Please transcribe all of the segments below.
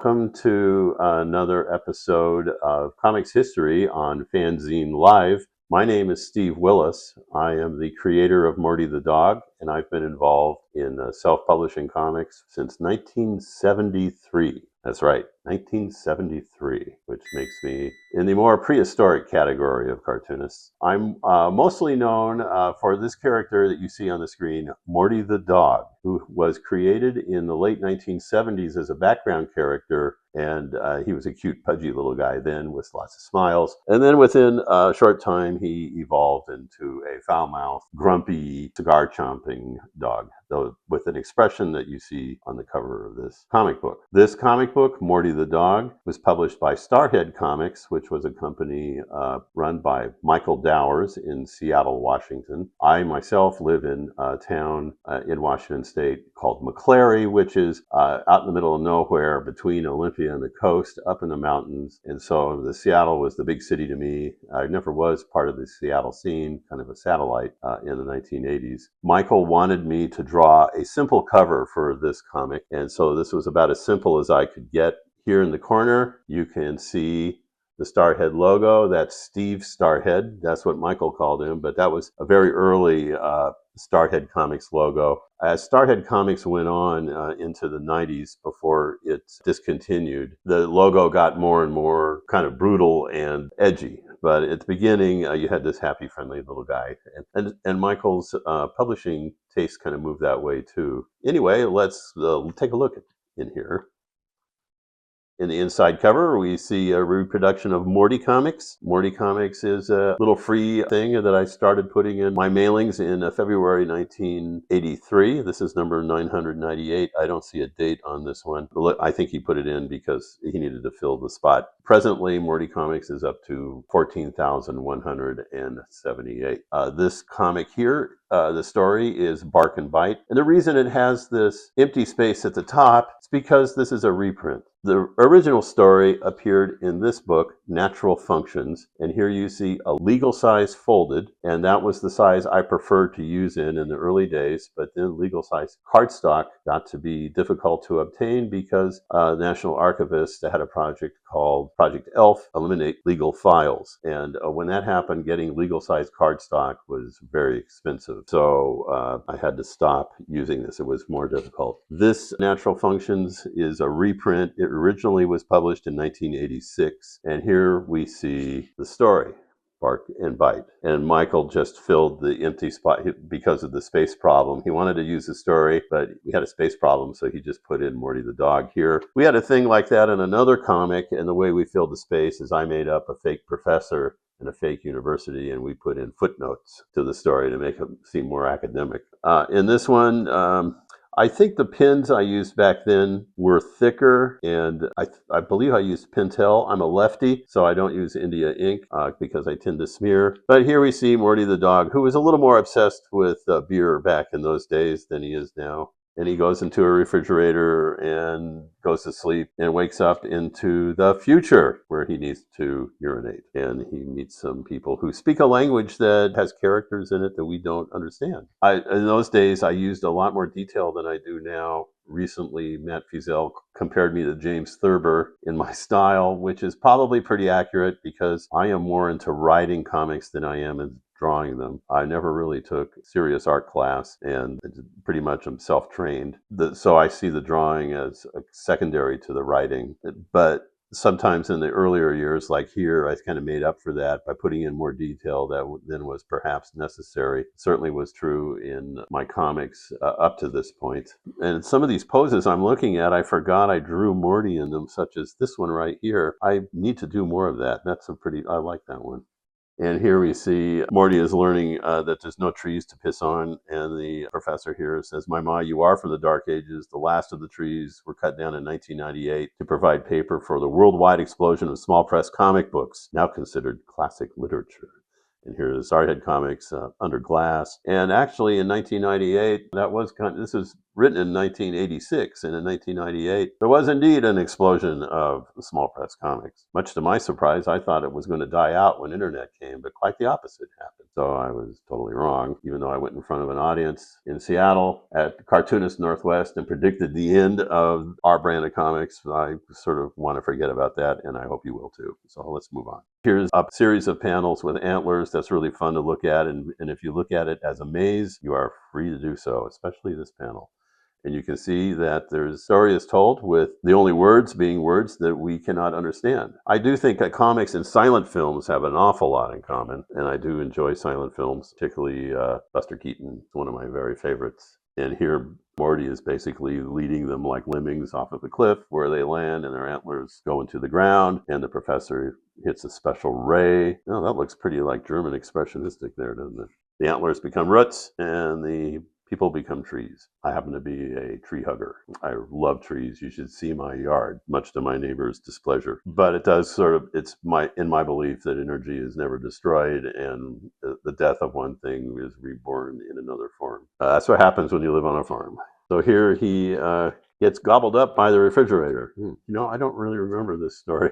welcome to another episode of Comics History on FANzine Live. My name is Steve Willis. I am the creator of Morty the Dog, and I've been involved in self-publishing comics since 1973. That's right, 1973, which makes me in the more prehistoric category of cartoonists. I'm mostly known for this character that you see on the screen, Morty the Dog, who was created in the late 1970s as a background character, and he was a cute, pudgy little guy then with lots of smiles. And then within a short time, he evolved into a foul-mouthed, grumpy, cigar-chomping dog, though with an expression that you see on the cover of this comic book. This comic book, Morty the Dog, was published by Starhead Comics, which was a company run by Michael Dowers in Seattle, Washington. I myself live in a town in Washington State called McClary, which is out in the middle of nowhere between Olympia and the coast, up in the mountains. And so the Seattle was the big city to me. I never was part of the Seattle scene, kind of a satellite in the 1980s. Michael wanted me to draw a simple cover for this comic, and so this was about as simple as I could get. Here in the corner, you can see the Starhead logo. That's Steve Starhead. That's what Michael called him, but that was a very early Starhead Comics logo. As Starhead Comics went on into the 90s before it discontinued, the logo got more and more kind of brutal and edgy. But at the beginning, you had this happy, friendly little guy. And Michael's publishing taste kind of moved that way too. Anyway, let's take a look in here. In the inside cover, we see a reproduction of Morty Comics. Morty Comics is a little free thing that I started putting in my mailings in February 1983. This is number 998. I don't see a date on this one. I think he put it in because he needed to fill the spot. Presently, Morty Comics is up to 14,178. This comic here, the story is Bark and Bite. And the reason it has this empty space at the top is because this is a reprint. The original story appeared in this book, Natural Functions, and here you see a legal size folded, and that was the size I preferred to use in the early days, but then legal size cardstock got to be difficult to obtain because the National Archivist had a project called Project ELF, Eliminate Legal Files, and when that happened, getting legal size cardstock was very expensive, so I had to stop using this. It was more difficult. This Natural Functions is a reprint. It originally was published in 1986, and here we see the story, Bark and Bite. And Michael just filled the empty spot because of the space problem. He wanted to use the story, but we had a space problem, so he just put in Morty the Dog here. We had a thing like that in another comic, and the way we filled the space is I made up a fake professor in a fake university, and we put in footnotes to the story to make it seem more academic. In this one, I think the pens I used back then were thicker, and I believe I used Pentel. I'm a lefty, so I don't use India ink because I tend to smear. But here we see Morty the Dog, who was a little more obsessed with beer back in those days than he is now. And he goes into a refrigerator and goes to sleep and wakes up into the future where he needs to urinate. And he meets some people who speak a language that has characters in it that we don't understand. In those days, I used a lot more detail than I do now. Recently, Matt Fiesel compared me to James Thurber in my style, which is probably pretty accurate because I am more into writing comics than I am in drawing them. I never really took serious art class, and pretty much I'm self-trained. So I see the drawing as a secondary to the writing. But sometimes in the earlier years, like here, I kind of made up for that by putting in more detail that then was perhaps necessary. It certainly was true in my comics up to this point. And some of these poses I'm looking at, I forgot I drew Morty in them, such as this one right here. I need to do more of that. I like that one. And here we see Morty is learning that there's no trees to piss on. And the professor here says, "My Ma, you are from the Dark Ages. The last of the trees were cut down in 1998 to provide paper for the worldwide explosion of small press comic books, now considered classic literature." And here's Starhead Comics, Under Glass. And actually in 1998, this was written in 1986, and in 1998, there was indeed an explosion of small press comics. Much to my surprise, I thought it was going to die out when internet came, but quite the opposite happened. So I was totally wrong, even though I went in front of an audience in Seattle at Cartoonist Northwest and predicted the end of our brand of comics. I sort of want to forget about that, and I hope you will too. So let's move on. Here's a series of panels with antlers that's really fun to look at, and if you look at it as a maze, you are free to do so, especially this panel. And you can see that there's story is told with the only words being words that we cannot understand. I do think that comics and silent films have an awful lot in common, and I do enjoy silent films, particularly Buster Keaton. It's one of my very favorites. And here, Morty is basically leading them like lemmings off of the cliff where they land and their antlers go into the ground, and the professor hits a special ray. Oh, that looks pretty like German expressionistic there, doesn't it? The antlers become roots, and the people become trees. I happen to be a tree hugger. I love trees. You should see my yard, much to my neighbor's displeasure. But it does sort of, it's in my belief that energy is never destroyed, and the death of one thing is reborn in another form. That's what happens when you live on a farm. So here he gets gobbled up by the refrigerator. I don't really remember this story.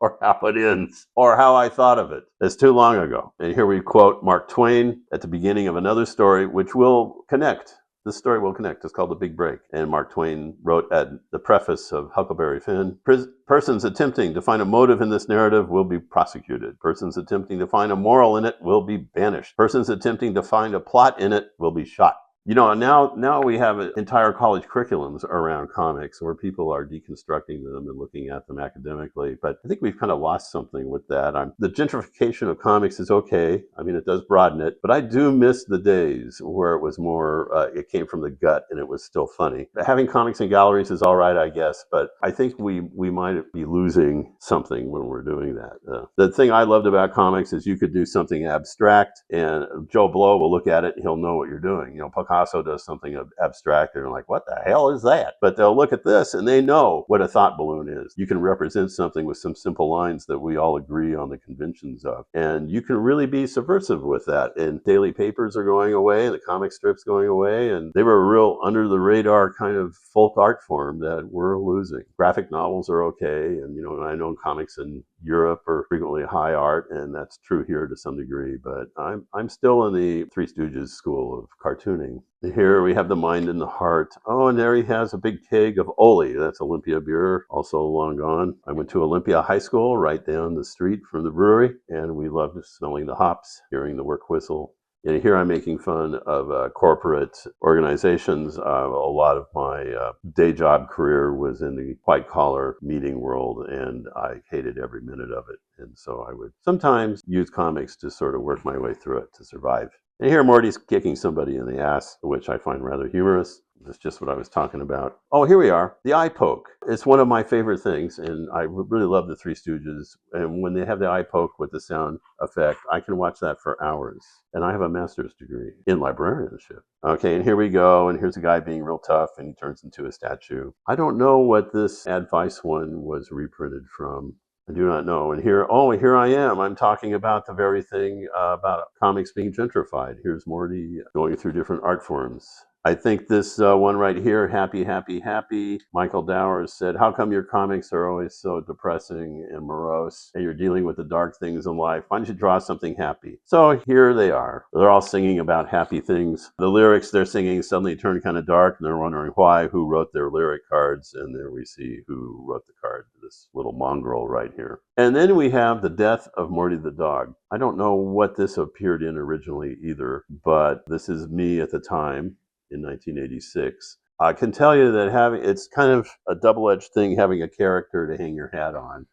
Or how it ends, or how I thought of it. It's too long ago. And here we quote Mark Twain at the beginning of another story, which will connect. This story will connect. It's called The Big Break. And Mark Twain wrote at the preface of Huckleberry Finn, persons attempting to find a motive in this narrative will be prosecuted. Persons attempting to find a moral in it will be banished. Persons attempting to find a plot in it will be shot. Now we have entire college curriculums around comics where people are deconstructing them and looking at them academically. But I think we've kind of lost something with that. The gentrification of comics is okay. I mean, it does broaden it. But I do miss the days where it was more, it came from the gut and it was still funny. Having comics in galleries is all right, I guess. But I think we might be losing something when we're doing that. The thing I loved about comics is you could do something abstract and Joe Blow will look at it and he'll know what you're doing. Picasso does something abstract and they're like, what the hell is that? But they'll look at this and they know what a thought balloon is. You can represent something with some simple lines that we all agree on the conventions of. And you can really be subversive with that. And daily papers are going away, the comic strips going away, and they were a real under the radar kind of folk art form that we're losing. Graphic novels are okay. And, I know comics in Europe are frequently high art, and that's true here to some degree. But I'm still in the Three Stooges school of cartooning. Here we have the mind and the heart. Oh, and there he has a big keg of Oli. That's Olympia beer, also long gone. I went to Olympia High School right down the street from the brewery, and we loved smelling the hops, hearing the work whistle. And here I'm making fun of corporate organizations. A lot of my day job career was in the white-collar meeting world, and I hated every minute of it. And so I would sometimes use comics to sort of work my way through it to survive. And here Morty's kicking somebody in the ass, which I find rather humorous. That's just what I was talking about. Oh, here we are. The eye poke. It's one of my favorite things, and I really love the Three Stooges. And when they have the eye poke with the sound effect, I can watch that for hours. And I have a master's degree in librarianship. Okay, and here we go. And here's a guy being real tough, and he turns into a statue. I don't know what this Advice one was reprinted from. I do not know. And here I am. I'm talking about the very thing about comics being gentrified. Here's Morty going through different art forms. I think this one right here, Happy, Happy, Happy. Michael Dowers said, how come your comics are always so depressing and morose and you're dealing with the dark things in life? Why don't you draw something happy? So here they are. They're all singing about happy things. The lyrics they're singing suddenly turn kind of dark and they're wondering why, who wrote their lyric cards. And there we see who wrote the card, this little mongrel right here. And then we have the death of Morty the dog. I don't know what this appeared in originally either, but this is me at the time. In 1986. I can tell you that it's kind of a double-edged thing having a character to hang your hat on.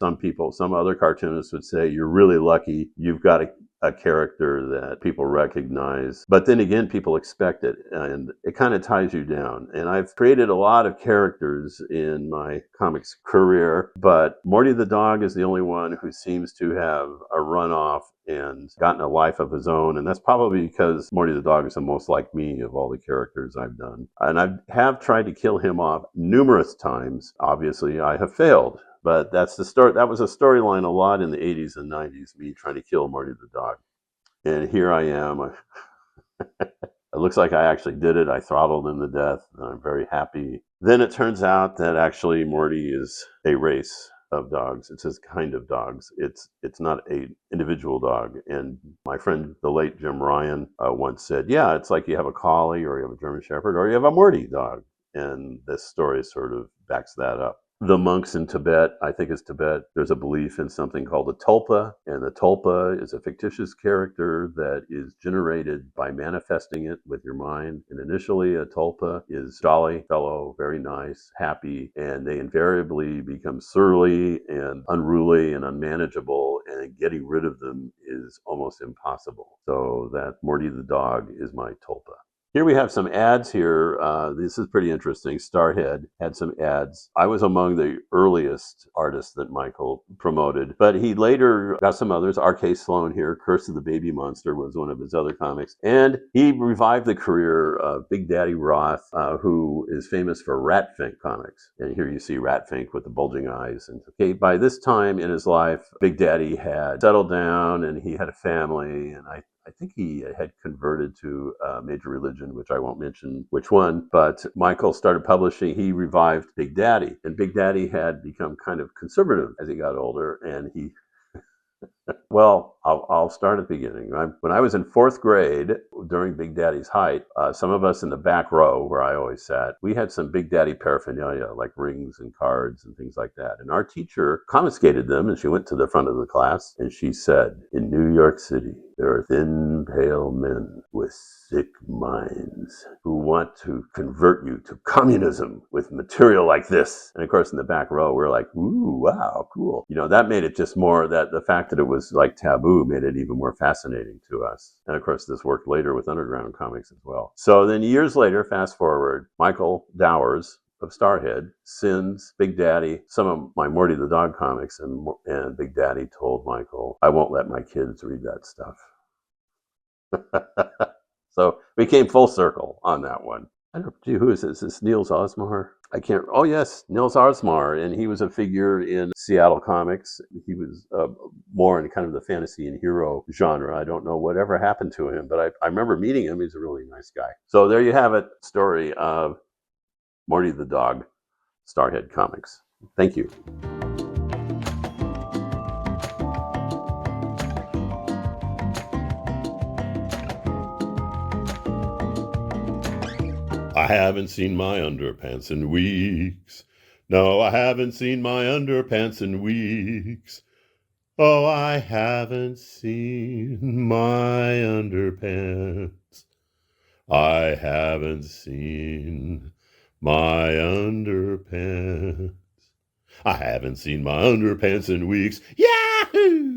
Some other cartoonists would say you're really lucky you've got a character that people recognize. But then again, people expect it, and it kind of ties you down. And I've created a lot of characters in my comics career, but Morty the dog is the only one who seems to have a runoff and gotten a life of his own. And that's probably because Morty the dog is the most like me of all the characters I've done. And I have tried to kill him off numerous times. Obviously, I have failed. But that's the story. That was a storyline a lot in the 80s and 90s, me trying to kill Morty the dog. And here I am. It looks like I actually did it. I throttled him to death, and I'm very happy. Then it turns out that actually Morty is a race. of dogs. It says kind of dogs. It's not a individual dog. And my friend, the late Jim Ryan, once said, yeah, it's like you have a collie or you have a German Shepherd or you have a Morty dog. And this story sort of backs that up. The monks in Tibet, I think it's Tibet, there's a belief in something called a tulpa, and the tulpa is a fictitious character that is generated by manifesting it with your mind. And initially, a tulpa is jolly fellow, very nice, happy, and they invariably become surly and unruly and unmanageable, and getting rid of them is almost impossible. So that Morty the dog is my tulpa. Here we have some ads here. This is pretty interesting. Starhead had some ads. I was among the earliest artists that Michael promoted, but he later got some others. R.K. Sloan here, Curse of the Baby Monster was one of his other comics. And he revived the career of Big Daddy Roth, who is famous for Ratfink comics. And here you see Ratfink with the bulging eyes. And okay, by this time in his life, Big Daddy had settled down and he had a family, and I think he had converted to a major religion, which I won't mention which one, but Michael started publishing. He revived Big Daddy, and Big Daddy had become kind of conservative as he got older, and he well, I'll start at the beginning. When I was in fourth grade, during Big Daddy's height, some of us in the back row, where I always sat, we had some Big Daddy paraphernalia, like rings and cards and things like that. And our teacher confiscated them, and she went to the front of the class, and she said, in New York City, there are thin, pale men with sick minds who want to convert you to communism with material like this. And of course, in the back row, we're like, ooh, wow, cool. You know, that made it just more, that the fact that it was like taboo made it even more fascinating to us. And of course, this worked later with underground comics as well. So then years later, fast forward, Michael Dowers of Starhead sends Big Daddy some of my Morty the Dog comics, and Big Daddy told Michael, I won't let my kids read that stuff. So we came full circle on that one. I don't know, gee, who is this? Is this Niels Osmar? I can't, oh yes, Niels Osmar, and he was a figure in Seattle comics. He was more in kind of the fantasy and hero genre. I don't know whatever happened to him, but I remember meeting him. He's a really nice guy. So there you have it, story of Morty the Dog, Starhead Comics. Thank you. I haven't seen my underpants in weeks. No, I haven't seen my underpants in weeks. Oh, I haven't seen my underpants. I haven't seen my underpants. I haven't seen my underpants in weeks. Yahoo!